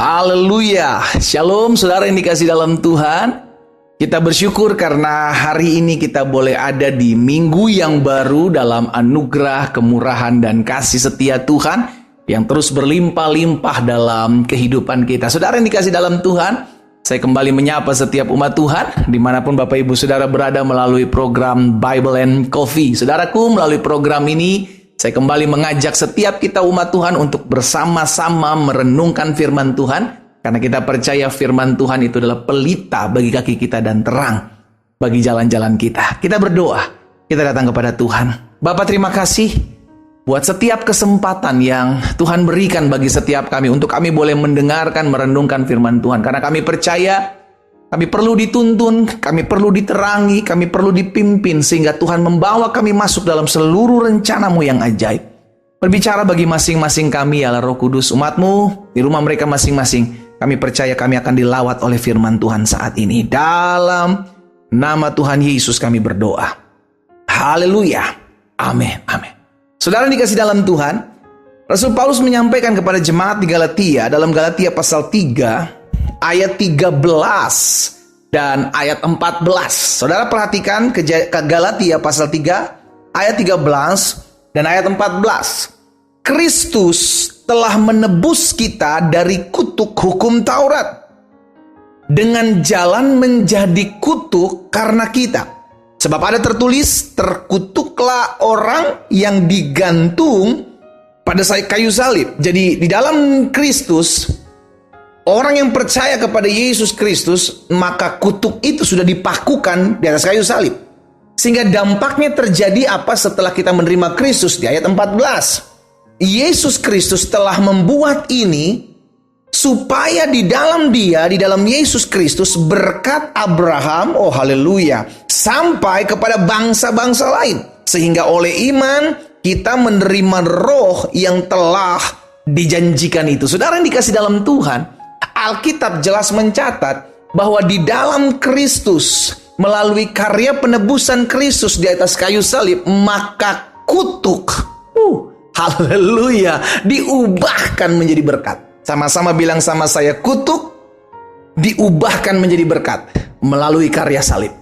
Haleluya. Shalom saudara yang dikasih dalam Tuhan. Kita bersyukur karena hari ini kita boleh ada di minggu yang baru dalam anugerah, kemurahan, dan kasih setia Tuhan yang terus berlimpah-limpah dalam kehidupan kita. Saudara yang dikasih dalam Tuhan, saya kembali menyapa setiap umat Tuhan dimanapun Bapak Ibu Saudara berada melalui program Bible and Coffee. Saudaraku, melalui program ini saya kembali mengajak setiap kita umat Tuhan untuk bersama-sama merenungkan firman Tuhan. Karena kita percaya firman Tuhan itu adalah pelita bagi kaki kita dan terang bagi jalan-jalan kita. Kita berdoa, kita datang kepada Tuhan. Bapa, terima kasih buat setiap kesempatan yang Tuhan berikan bagi setiap kami. Untuk kami boleh mendengarkan, merenungkan firman Tuhan. Karena kami percaya kami perlu dituntun, kami perlu diterangi, kami perlu dipimpin sehingga Tuhan membawa kami masuk dalam seluruh rencana-Mu yang ajaib. Berbicara bagi masing-masing kami, ya Roh Kudus, umat-Mu di rumah mereka masing-masing. Kami percaya kami akan dilawat oleh firman Tuhan saat ini. Dalam nama Tuhan Yesus kami berdoa. Haleluya. Amin. Amin. Saudara dikasih dalam Tuhan, Rasul Paulus menyampaikan kepada jemaat di Galatia dalam Galatia pasal 3 ayat 13 dan ayat 14. Saudara perhatikan ke Galatia pasal 3 ayat 13 dan ayat 14. Kristus telah menebus kita dari kutuk hukum Taurat dengan jalan menjadi kutuk karena kita. Sebab ada tertulis, terkutuklah orang yang digantung pada kayu salib. Jadi di dalam Kristus, orang yang percaya kepada Yesus Kristus, maka kutuk itu sudah dipakukan di atas kayu salib. Sehingga dampaknya terjadi apa setelah kita menerima Kristus di ayat 14. Yesus Kristus telah membuat ini supaya di dalam Dia, di dalam Yesus Kristus, berkat Abraham, oh haleluya, sampai kepada bangsa-bangsa lain. Sehingga oleh iman kita menerima roh yang telah dijanjikan itu. Saudara yang dikasih dalam Tuhan, Alkitab jelas mencatat bahwa di dalam Kristus, melalui karya penebusan Kristus di atas kayu salib, maka kutuk, haleluya, diubahkan menjadi berkat. Sama-sama bilang sama saya, kutuk diubahkan menjadi berkat melalui karya salib.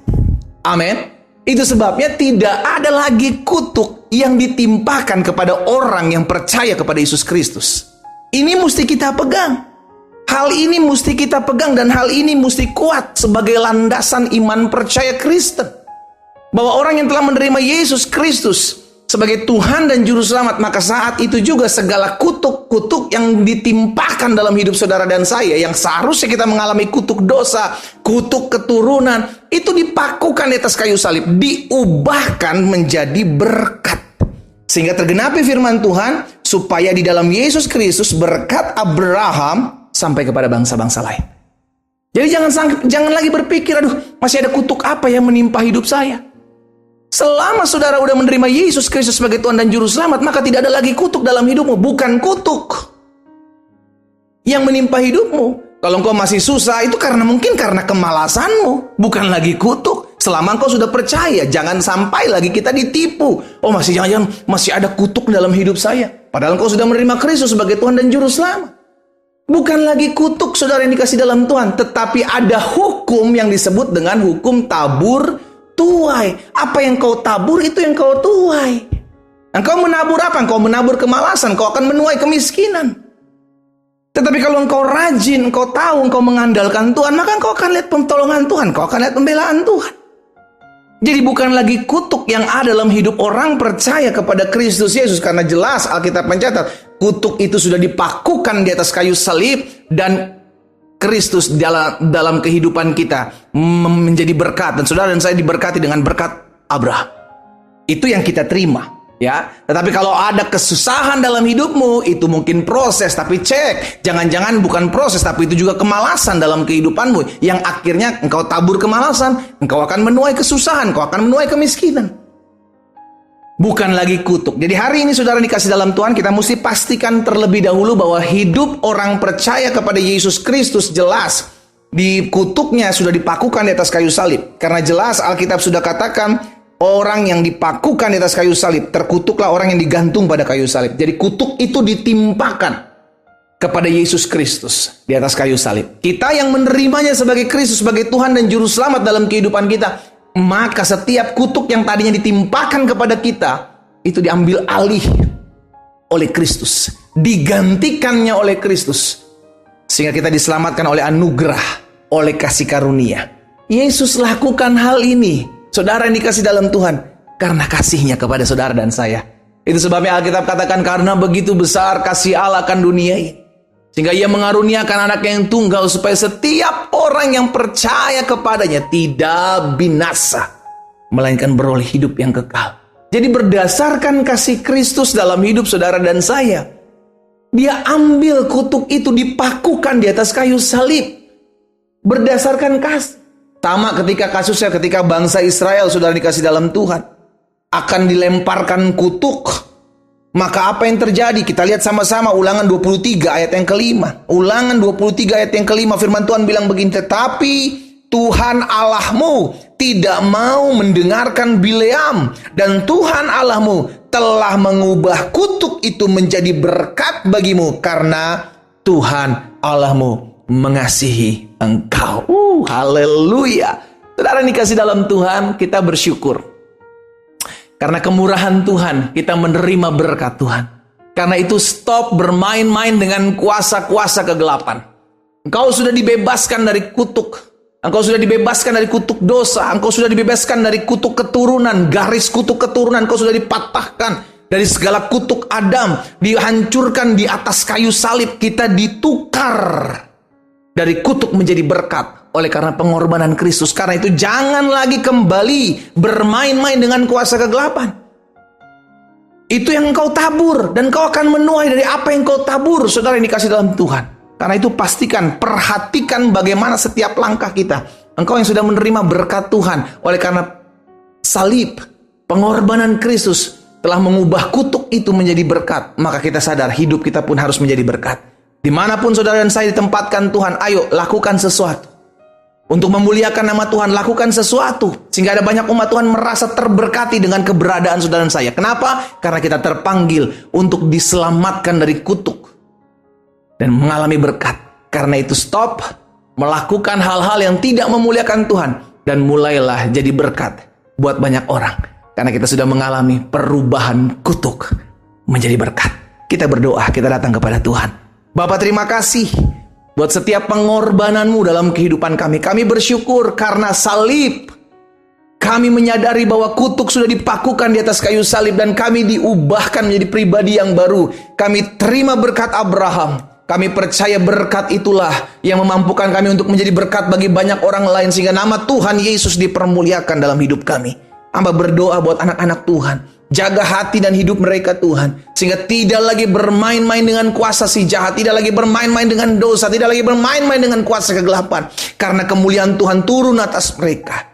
Amin. Itu sebabnya tidak ada lagi kutuk yang ditimpakan kepada orang yang percaya kepada Yesus Kristus. Ini mesti kita pegang. Hal ini mesti kita pegang dan hal ini mesti kuat sebagai landasan iman percaya Kristen. Bahwa orang yang telah menerima Yesus Kristus sebagai Tuhan dan Juru Selamat, maka saat itu juga segala kutuk-kutuk yang ditimpakan dalam hidup saudara dan saya, yang seharusnya kita mengalami kutuk dosa, kutuk keturunan, itu dipakukan di atas kayu salib, diubahkan menjadi berkat. Sehingga tergenapi firman Tuhan, supaya di dalam Yesus Kristus berkat Abraham sampai kepada bangsa-bangsa lain. Jadi jangan lagi berpikir, aduh masih ada kutuk apa yang menimpa hidup saya. Selama saudara sudah menerima Yesus Kristus sebagai Tuhan dan Juru Selamat, maka tidak ada lagi kutuk dalam hidupmu. Bukan kutuk yang menimpa hidupmu. Kalau engkau masih susah, itu mungkin karena kemalasanmu. Bukan lagi kutuk. Selama engkau sudah percaya, jangan sampai lagi kita ditipu. Oh jangan-jangan masih ada kutuk dalam hidup saya. Padahal engkau sudah menerima Kristus sebagai Tuhan dan Juru Selamat. Bukan lagi kutuk saudara yang dikasih dalam Tuhan, tetapi ada hukum yang disebut dengan hukum tabur tuai. Apa yang kau tabur, itu yang kau tuai. Engkau menabur apa? Engkau menabur kemalasan, kau akan menuai kemiskinan. Tetapi kalau engkau rajin, engkau tahu, engkau mengandalkan Tuhan, maka engkau akan lihat pertolongan Tuhan, kau akan lihat pembelaan Tuhan. Jadi bukan lagi kutuk yang ada dalam hidup orang percaya kepada Kristus Yesus. Karena jelas Alkitab mencatat, kutuk itu sudah dipakukan di atas kayu salib, dan Kristus dalam kehidupan kita menjadi berkat. Dan saudara dan saya diberkati dengan berkat Abraham. Itu yang kita terima. Ya, tetapi kalau ada kesusahan dalam hidupmu, itu mungkin proses, tapi cek, jangan-jangan bukan proses, tapi itu juga kemalasan dalam kehidupanmu, yang akhirnya engkau tabur kemalasan, engkau akan menuai kesusahan, engkau akan menuai kemiskinan. Bukan lagi kutuk. Jadi hari ini saudara dikasih dalam Tuhan, kita mesti pastikan terlebih dahulu bahwa hidup orang percaya kepada Yesus Kristus jelas di kutuknya sudah dipakukan di atas kayu salib. Karena jelas Alkitab sudah katakan, orang yang dipakukan di atas kayu salib, terkutuklah orang yang digantung pada kayu salib. Jadi kutuk itu ditimpakan. kepada Yesus Kristus di atas kayu salib. Kita yang menerimanya sebagai Kristus, sebagai Tuhan dan Juru Selamat dalam kehidupan kita, maka setiap kutuk yang tadinya ditimpakan kepada kita, itu diambil alih oleh Kristus. Digantikannya oleh Kristus. Sehingga kita diselamatkan oleh anugerah, oleh kasih karunia. Yesus lakukan hal ini, saudara yang dikasih dalam Tuhan, karena kasihnya kepada saudara dan saya. Itu sebabnya Alkitab katakan, karena begitu besar kasih Allah akan dunia ini, sehingga ia mengaruniakan anaknya yang tunggal, supaya setiap orang yang percaya kepadanya tidak binasa, melainkan beroleh hidup yang kekal. Jadi berdasarkan kasih Kristus dalam hidup saudara dan saya, Dia ambil kutuk itu, dipakukan di atas kayu salib. Berdasarkan kasih. Sama ketika kasusnya ketika bangsa Israel, saudara dikasih dalam Tuhan, akan dilemparkan kutuk. Maka apa yang terjadi? Kita lihat sama-sama Ulangan 23 ayat yang kelima. Ulangan 23 ayat yang kelima, firman Tuhan bilang begini, tetapi Tuhan Allahmu tidak mau mendengarkan Bileam, dan Tuhan Allahmu telah mengubah kutuk itu menjadi berkat bagimu, karena Tuhan Allahmu mengasihi engkau. Haleluya. Saudara dikasih dalam Tuhan, kita bersyukur. Karena kemurahan Tuhan, kita menerima berkat Tuhan. Karena itu stop bermain-main dengan kuasa-kuasa kegelapan. Engkau sudah dibebaskan dari kutuk. Engkau sudah dibebaskan dari kutuk dosa. Engkau sudah dibebaskan dari kutuk keturunan. Garis kutuk keturunan. Engkau sudah dipatahkan dari segala kutuk Adam. Dihancurkan di atas kayu salib. Kita ditukar dari kutuk menjadi berkat oleh karena pengorbanan Kristus. Karena itu jangan lagi kembali bermain-main dengan kuasa kegelapan. Itu yang engkau tabur, dan kau akan menuai dari apa yang kau tabur, saudara yang dikasih dalam Tuhan. Karena itu pastikan, perhatikan bagaimana setiap langkah kita. Engkau yang sudah menerima berkat Tuhan, oleh karena salib, pengorbanan Kristus telah mengubah kutuk itu menjadi berkat. Maka kita sadar hidup kita pun harus menjadi berkat. Dimanapun saudara dan saya ditempatkan Tuhan, ayo lakukan sesuatu. Untuk memuliakan nama Tuhan, lakukan sesuatu. Sehingga ada banyak umat Tuhan merasa terberkati dengan keberadaan saudara dan saya. Kenapa? Karena kita terpanggil untuk diselamatkan dari kutuk dan mengalami berkat. Karena itu stop melakukan hal-hal yang tidak memuliakan Tuhan, dan mulailah jadi berkat buat banyak orang. Karena kita sudah mengalami perubahan kutuk menjadi berkat. Kita berdoa, kita datang kepada Tuhan. Bapa, terima kasih buat setiap pengorbananmu dalam kehidupan kami. Kami bersyukur karena salib. Kami menyadari bahwa kutuk sudah dipakukan di atas kayu salib, dan kami diubahkan menjadi pribadi yang baru. Kami terima berkat Abraham. Kami percaya berkat itulah yang memampukan kami untuk menjadi berkat bagi banyak orang lain, sehingga nama Tuhan Yesus dipermuliakan dalam hidup kami. Hamba berdoa buat anak-anak Tuhan, jaga hati dan hidup mereka Tuhan, sehingga tidak lagi bermain-main dengan kuasa si jahat, tidak lagi bermain-main dengan dosa, tidak lagi bermain-main dengan kuasa kegelapan. Karena kemuliaan Tuhan turun atas mereka.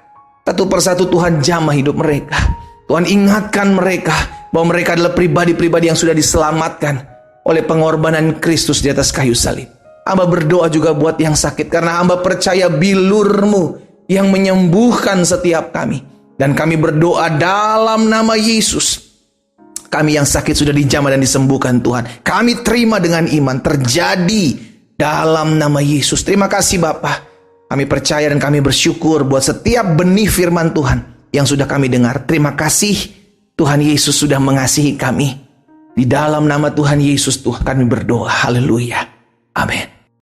Satu persatu Tuhan jamah hidup mereka. Tuhan ingatkan mereka bahwa mereka adalah pribadi-pribadi yang sudah diselamatkan oleh pengorbanan Kristus di atas kayu salib. Hamba berdoa juga buat yang sakit, karena hamba percaya bilur-Mu yang menyembuhkan setiap kami. Dan kami berdoa dalam nama Yesus. Kami yang sakit sudah dijamah dan disembuhkan Tuhan. Kami terima dengan iman, terjadi dalam nama Yesus. Terima kasih Bapa. Kami percaya dan kami bersyukur buat setiap benih firman Tuhan yang sudah kami dengar. Terima kasih Tuhan Yesus sudah mengasihi kami. Di dalam nama Tuhan Yesus Tuhan kami berdoa. Haleluya. Amin.